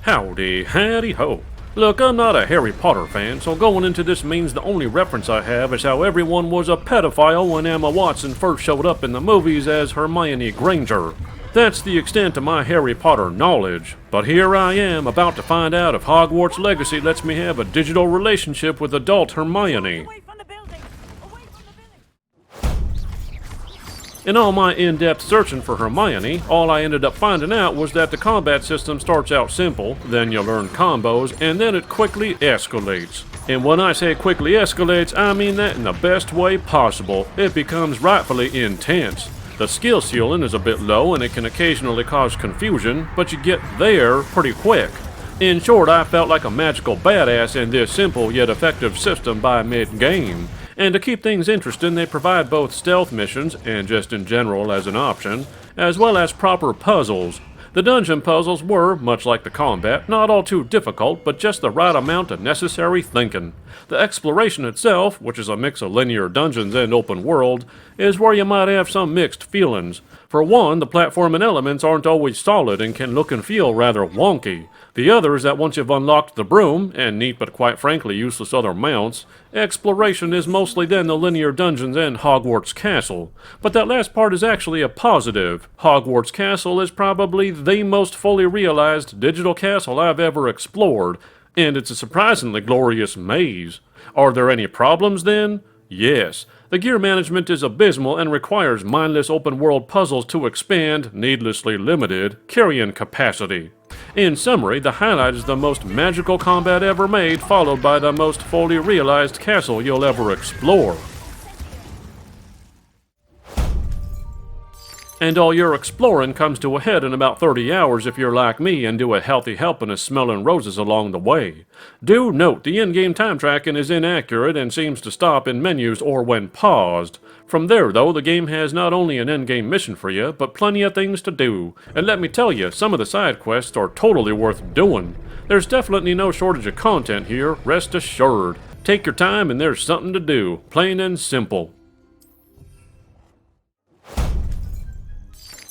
Howdy, howdy ho. Look, I'm not a Harry Potter fan, so going into this means the only reference I have is how everyone was a pedophile when Emma Watson first showed up in the movies as Hermione Granger. That's the extent of my Harry Potter knowledge, but here I am about to find out if Hogwarts Legacy lets me have a digital relationship with adult Hermione. In all my in-depth searching for Hermione, all I ended up finding out was that the combat system starts out simple, then you learn combos, and then it quickly escalates. And when I say quickly escalates, I mean that in the best way possible. It becomes rightfully intense. The skill ceiling is a bit low and it can occasionally cause confusion, but you get there pretty quick. In short, I felt like a magical badass in this simple yet effective system by mid-game. And to keep things interesting, they provide both stealth missions, and just in general as an option, as well as proper puzzles. The dungeon puzzles were, much like the combat, not all too difficult, but just the right amount of necessary thinking. The exploration itself, which is a mix of linear dungeons and open world, is where you might have some mixed feelings. For one, the platforming elements aren't always solid and can look and feel rather wonky. The other is that once you've unlocked the broom, and neat but quite frankly useless other mounts, exploration is mostly then the linear dungeons and Hogwarts Castle. But that last part is actually a positive. Hogwarts Castle is probably the most fully realized digital castle I've ever explored, and it's a surprisingly glorious maze. Are there any problems then? Yes. The gear management is abysmal and requires mindless open-world puzzles to expand, needlessly limited, carrying capacity. In summary, the highlight is the most magical combat ever made, followed by the most fully realized castle you'll ever explore. And all your exploring comes to a head in about 30 hours if you're like me and do a healthy helping of smelling roses along the way. Do note the in-game time tracking is inaccurate and seems to stop in menus or when paused. From there though, the game has not only an in-game mission for you, but plenty of things to do. And let me tell you, some of the side quests are totally worth doing. There's definitely no shortage of content here, rest assured. Take your time and there's something to do, plain and simple.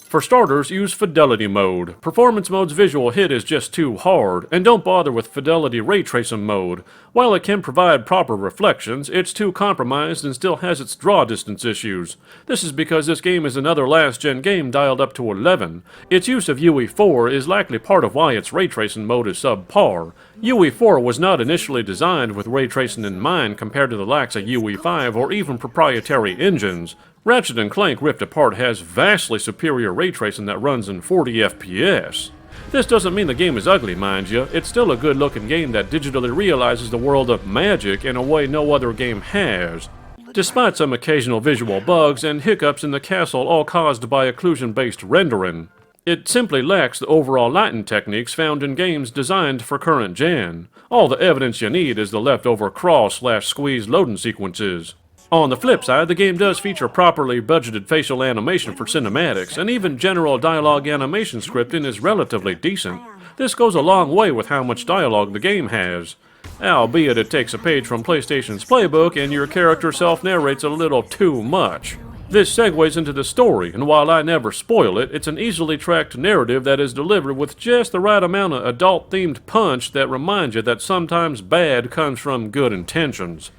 For starters, use Fidelity Mode. Performance Mode's visual hit is just too hard, and don't bother with Fidelity Ray Tracing Mode. While it can provide proper reflections, it's too compromised and still has its draw distance issues. This is because this game is another last-gen game dialed up to 11. Its use of UE4 is likely part of why its ray tracing mode is subpar. UE4 was not initially designed with ray tracing in mind compared to the likes of UE5 or even proprietary engines. Ratchet & Clank Rift Apart has vastly superior ray tracing that runs in 40 FPS. This doesn't mean the game is ugly, mind you. It's still a good-looking game that digitally realizes the world of magic in a way no other game has. Despite some occasional visual bugs and hiccups in the castle all caused by occlusion-based rendering, it simply lacks the overall lighting techniques found in games designed for current gen. All the evidence you need is the leftover crawl/squeeze loading sequences. On the flip side, the game does feature properly budgeted facial animation for cinematics, and even general dialogue animation scripting is relatively decent. This goes a long way with how much dialogue the game has. Albeit it takes a page from PlayStation's playbook and your character self-narrates a little too much. This segues into the story, and while I never spoil it, it's an easily tracked narrative that is delivered with just the right amount of adult-themed punch that reminds you that sometimes bad comes from good intentions.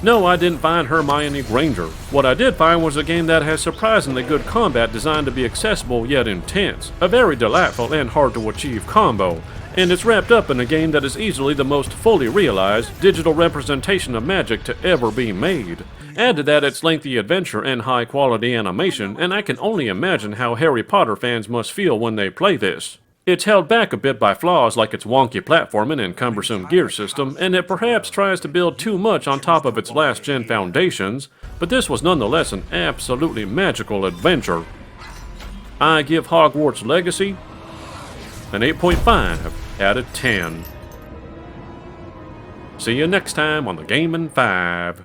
No, I didn't find Hermione Granger. What I did find was a game that has surprisingly good combat designed to be accessible yet intense, a very delightful and hard-to-achieve combo, and it's wrapped up in a game that is easily the most fully realized digital representation of magic to ever be made. Add to that its lengthy adventure and high-quality animation, and I can only imagine how Harry Potter fans must feel when they play this. It's held back a bit by flaws like its wonky platforming and cumbersome gear system, and it perhaps tries to build too much on top of its last-gen foundations, but this was nonetheless an absolutely magical adventure. I give Hogwarts Legacy an 8.5 out of 10. See you next time on the Gaming 5.